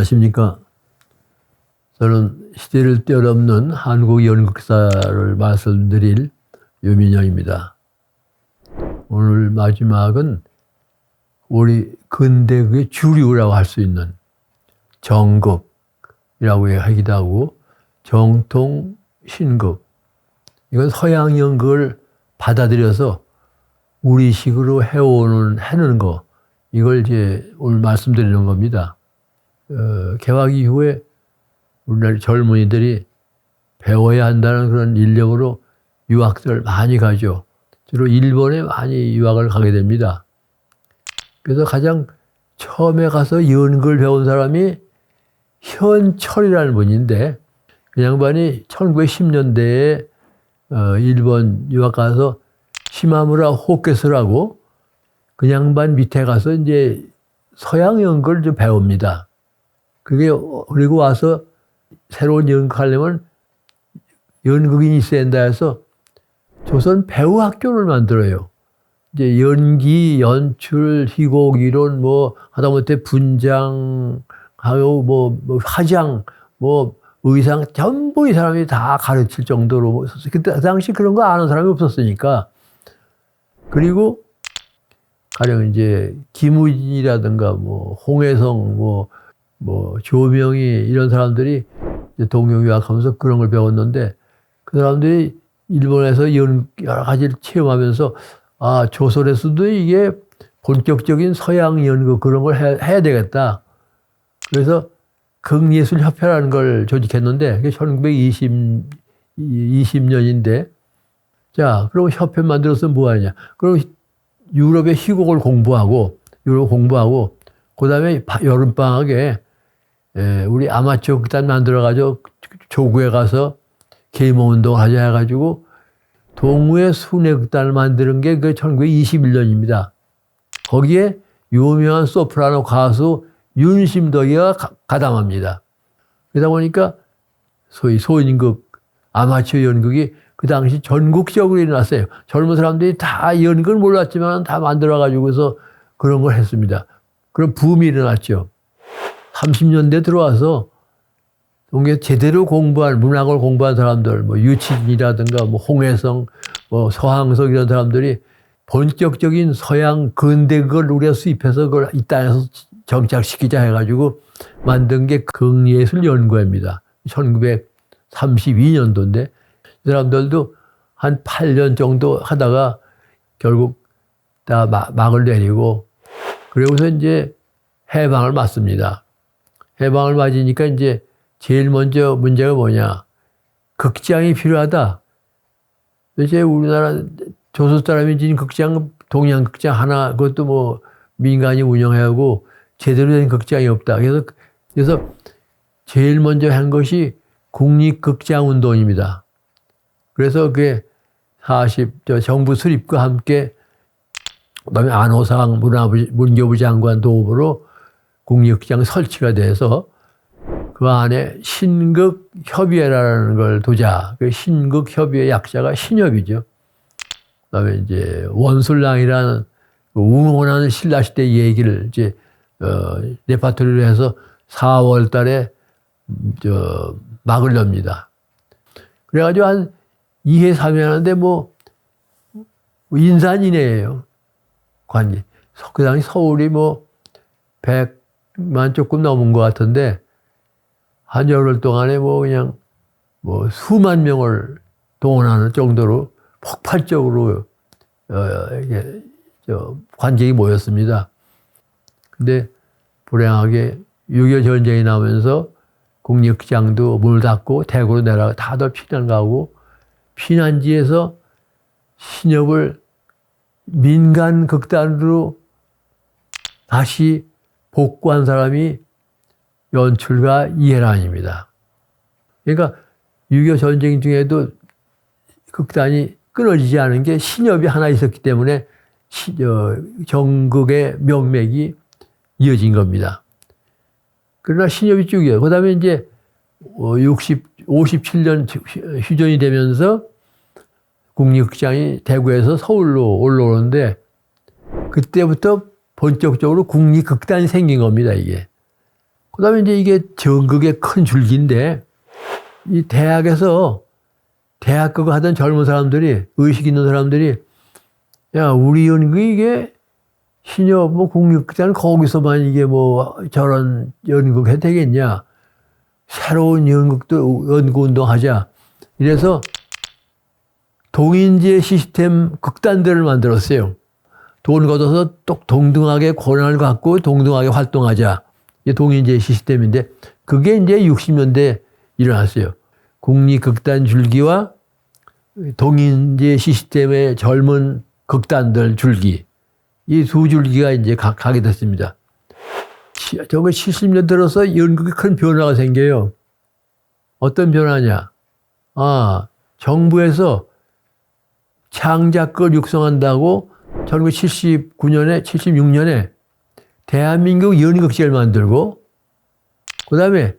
안녕하십니까. 저는 시대를 뛰어넘는 한국 연극사를 말씀드릴 유민영입니다. 오늘 마지막은 우리 근대의 주류라고 할 수 있는 정극이라고 하기도 하고 정통 신극. 이건 서양 연극을 받아들여서 우리식으로 해오는 거. 이걸 이제 오늘 말씀드리는 겁니다. 개학 이후에 우리나라 젊은이들이 배워야 한다는 그런 인력으로 유학들 많이 가죠. 주로 일본에 많이 유학을 가게 됩니다. 그래서 가장 처음에 가서 연극을 배운 사람이 현철이라는 분인데, 그 양반이 1910년대에 일본 유학 가서 시마무라 호케스라고 그 양반 밑에 가서 이제 서양 연극을 좀 배웁니다. 그리고 와서 새로운 연극하려면 연극인이 있어야 한다 해서 조선 배우학교를 만들어요. 이제 연기, 연출, 희곡, 이론, 하다못해 분장, 하고 화장, 의상, 전부 이 사람이 다 가르칠 정도로, 그때 당시 그런 거 아는 사람이 없었으니까. 그리고 가령 이제 김우진이라든가 홍해성, 조명희 이런 사람들이 동경 유학하면서 그런 걸 배웠는데, 그 사람들이 일본에서 여러 가지를 체험하면서 조선에서도 이게 본격적인 서양 연극 그런 걸 해야 되겠다. 그래서 극예술협회라는 걸 조직했는데, 그게 1920년인데, 자, 그럼 협회 만들어서 뭐 하냐. 그럼 유럽의 희곡을 공부하고, 그 다음에 여름방학에 우리 아마추어 극단 만들어가지고 조구에 가서 계몽운동 하자 해가지고 동우의 순회극단을 만드는 게 그 1921년입니다. 거기에 유명한 소프라노 가수 윤심덕이가 가담합니다. 그러다 보니까 소위 소인극, 아마추어 연극이 그 당시 전국적으로 일어났어요. 젊은 사람들이 다 연극을 몰랐지만 다 만들어가지고서 그런 걸 했습니다. 그런 붐이 일어났죠. 30년대 들어와서 동계 제대로 공부한, 문학을 공부한 사람들, 유치진이라든가, 홍해성, 서항석 이런 사람들이 본격적인 서양 근대극을 우리가 수입해서 그걸 이 땅에서 정착시키자 해가지고 만든 게 극예술연구회입니다. 1932년도인데, 이 사람들도 한 8년 정도 하다가 결국 다 막을 내리고, 그러고서 이제 해방을 맞습니다. 해방을 맞으니까 이제 제일 먼저 문제가 뭐냐. 극장이 필요하다. 이제 우리나라 조선 사람이 지은 극장, 동양극장 하나, 그것도 민간이 운영하고 제대로 된 극장이 없다. 그래서 제일 먼저 한 것이 국립극장운동입니다. 그래서 그게 정부 수립과 함께 그다음에 안호상 문교부 장관 도움으로 국립극장 설치가 돼서 그 안에 신극협의회라는 걸 두자. 그 신극협의회 약자가 신협이죠. 그다음에 이제 원술랑이라는 웅혼한 신라시대 얘기를 이제 레파토리로 해서 4월 달에 막을 엽니다. 그래가지고 한 2회, 3회 하는데 인산이네예요. 관계. 그 당시 서울이 100만 조금 넘은 것 같은데, 한 열흘 동안에 그냥 수만 명을 동원하는 정도로 폭발적으로 관객이 모였습니다. 근데 불행하게 6.25 전쟁이 나면서 국립극장도 문을 닫고 대구로 내려가 다들 피난 가고, 피난지에서 신협을 민간 극단으로 다시 복구한 사람이 연출가 이해란입니다. 그러니까 6.25 전쟁 중에도 극단이 끊어지지 않은 게 신협이 하나 있었기 때문에 정극의 명맥이 이어진 겁니다. 그러나 신협이 쭉이에요. 그 다음에 이제 57년 휴전이 되면서 국립극장이 대구에서 서울로 올라오는데, 그때부터 본격적으로 국립극단이 생긴 겁니다, 이게. 그 다음에 이제 이게 전극의 큰 줄기인데, 이 대학에서 대학 그거 하던 젊은 사람들이, 의식 있는 사람들이, 야, 우리 연극이 이게 신여 뭐 국립극장 거기서만 이게 뭐 저런 연극 해도 되겠냐. 새로운 연극도 연구운동 하자. 이래서 동인제 시스템 극단들을 만들었어요. 돈 걷어서 똑 동등하게 권한을 갖고 동등하게 활동하자. 이게 동인제 시스템인데 그게 이제 60년대 일어났어요. 국립극단 줄기와 동인제 시스템의 젊은 극단들 줄기. 이 두 줄기가 이제 가게 됐습니다. 저거 70년 들어서 연극에 큰 변화가 생겨요. 어떤 변화냐? 정부에서 창작을 육성한다고 1979년에, 76년에 대한민국 연극제를 만들고, 그 다음에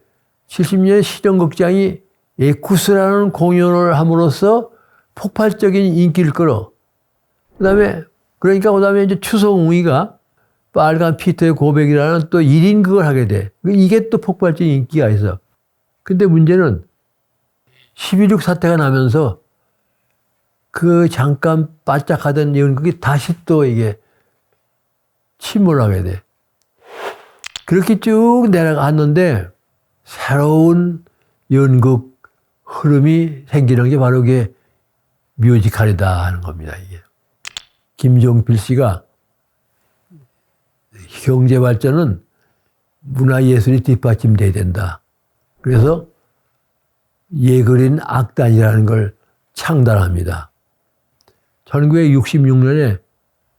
70년에 실용극장이 에쿠스라는 공연을 함으로써 폭발적인 인기를 끌어. 그 다음에 이제 추성웅이가 빨간 피터의 고백이라는 또 1인극을 하게 돼. 이게 또 폭발적인 인기가 있어. 근데 문제는 11.6 사태가 나면서 그 잠깐 바짝하던 연극이 다시 또 이게 침몰하게 돼. 그렇게 쭉 내려갔는데 새로운 연극 흐름이 생기는 게 바로 이게 뮤지컬이다 하는 겁니다, 이게. 김종필 씨가 경제 발전은 문화예술이 뒷받침돼야 된다. 그래서 예그린 악단이라는 걸 창단합니다. 1966년에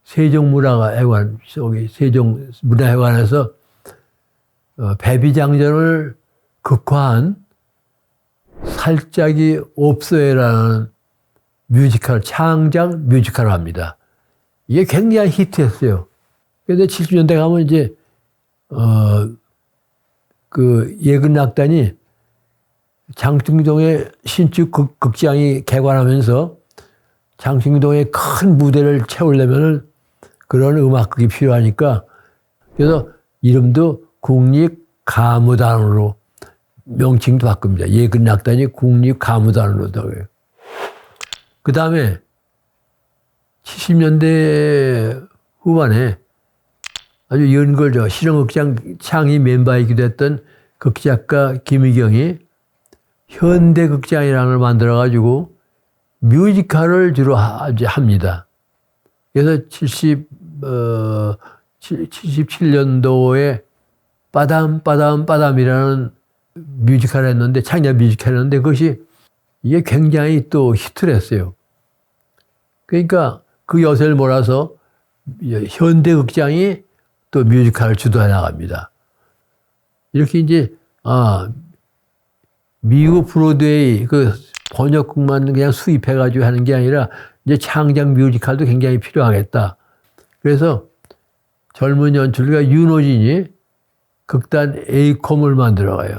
세종문화회관에서 배비장전을 극화한 살짝이 없어요라는 뮤지컬, 창작 뮤지컬을 합니다. 이게 굉장히 히트했어요. 그런데 70년대 가면 이제, 그 예근 악단이 장충동의 신축 극장이 개관하면서 장충동의 큰 무대를 채우려면 그런 음악극이 필요하니까 그래서 이름도 국립가무단으로 명칭도 바꿉니다. 예근 악단이 국립가무단으로 더해요. 그 다음에 70년대 후반에 아주 연걸 실용극장 창의 멤버이기도 했던 극작가 김희경이 현대극장이라는 걸 만들어가지고 뮤지컬을 주로 합니다. 그래서 77년도에 빠담이라는 뮤지컬을 했는데, 창작 뮤지컬을 했는데 그것이 이게 굉장히 또 히트를 했어요. 그러니까 그 여세를 몰아서 현대극장이 또 뮤지컬을 주도해 나갑니다. 이렇게 이제, 미국 브로드웨이 그 번역극만 그냥 수입해가지고 하는 게 아니라 이제 창작 뮤지컬도 굉장히 필요하겠다. 그래서 젊은 연출가 윤호진이 극단 에이콤을 만들어가요.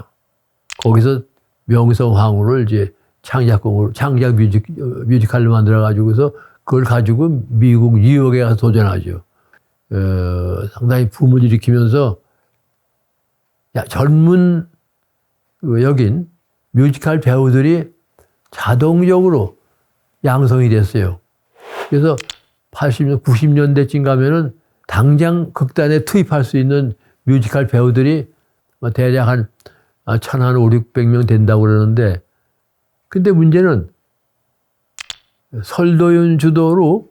거기서 명성황후를 이제 창작 뮤지컬로 만들어가지고서 그걸 가지고 미국 뉴욕에 가서 도전하죠. 상당히 붐을 일으키면서 젊은 여긴 뮤지컬 배우들이 자동적으로 양성이 됐어요. 그래서 80년, 90년대쯤 가면은 당장 극단에 투입할 수 있는 뮤지컬 배우들이 대략 한 1,500명 된다고 그러는데, 근데 문제는 설도윤 주도로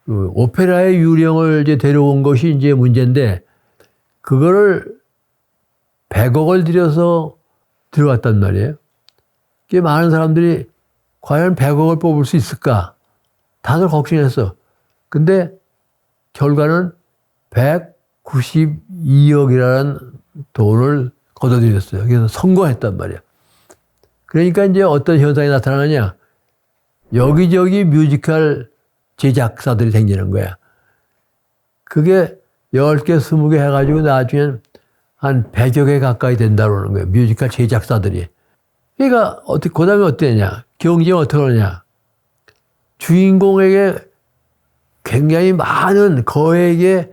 그 오페라의 유령을 이제 데려온 것이 이제 문제인데, 그거를 100억을 들여서 들어갔단 말이에요. 꽤 많은 사람들이 과연 100억을 뽑을 수 있을까? 다들 걱정했어. 근데 결과는 192억이라는 돈을 걷어들였어요. 그래서 성공했단 말이야. 그러니까 이제 어떤 현상이 나타나느냐. 여기저기 뮤지컬 제작사들이 생기는 거야. 그게 10개, 20개 해가지고 나중엔 한 100여 개 가까이 된다고 그러는 거예요. 뮤지컬 제작사들이. 그러니까 그 다음에 어땠냐. 경쟁은 어떻게 하느냐. 주인공에게 굉장히 많은 거액의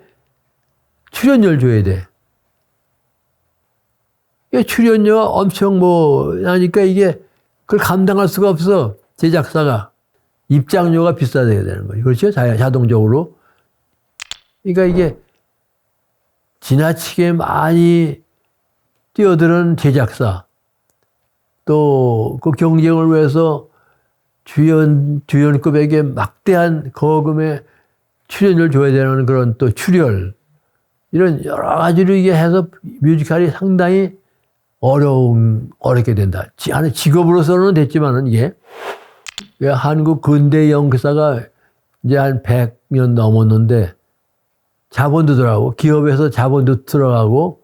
출연료를 줘야 돼. 이게 출연료가 엄청 하니까 이게 그걸 감당할 수가 없어. 제작사가. 입장료가 비싸져야 되는 거예요. 그렇죠? 자동적으로. 그러니까 이게 지나치게 많이 뛰어드는 제작사, 또 그 경쟁을 위해서 주연급에게 막대한 거금의 출연료를 줘야 되는 그런 또 출연, 이런 여러 가지로 이게 해서 뮤지컬이 상당히 어렵게 된다. 직업으로서는 됐지만은 이게 한국 근대 연극사가 이제 한 100년 넘었는데 자본도 들어가고 기업에서 자본도 들어가고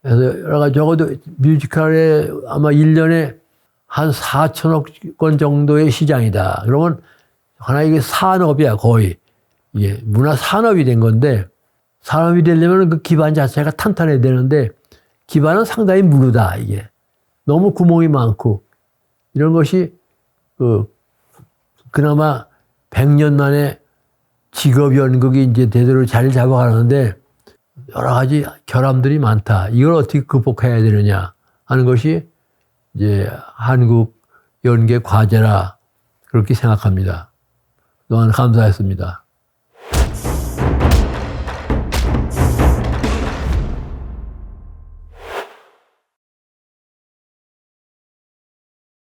그래서 여러 가지 적어도 뮤지컬에 아마 1년에 한 4천억 건 정도의 시장이다. 그러면 하나 이게 산업이야 거의. 이게 문화 산업이 된 건데 산업이 되려면 그 기반 자체가 탄탄해야 되는데 기반은 상당히 무르다 이게. 너무 구멍이 많고 이런 것이 그나마 100년 만에 직업 연극이 이제 대대로 자리를 잡아가는데 여러 가지 결함들이 많다. 이걸 어떻게 극복해야 되느냐 하는 것이 이제 한국 연계 과제라 그렇게 생각합니다. 그동안 감사했습니다.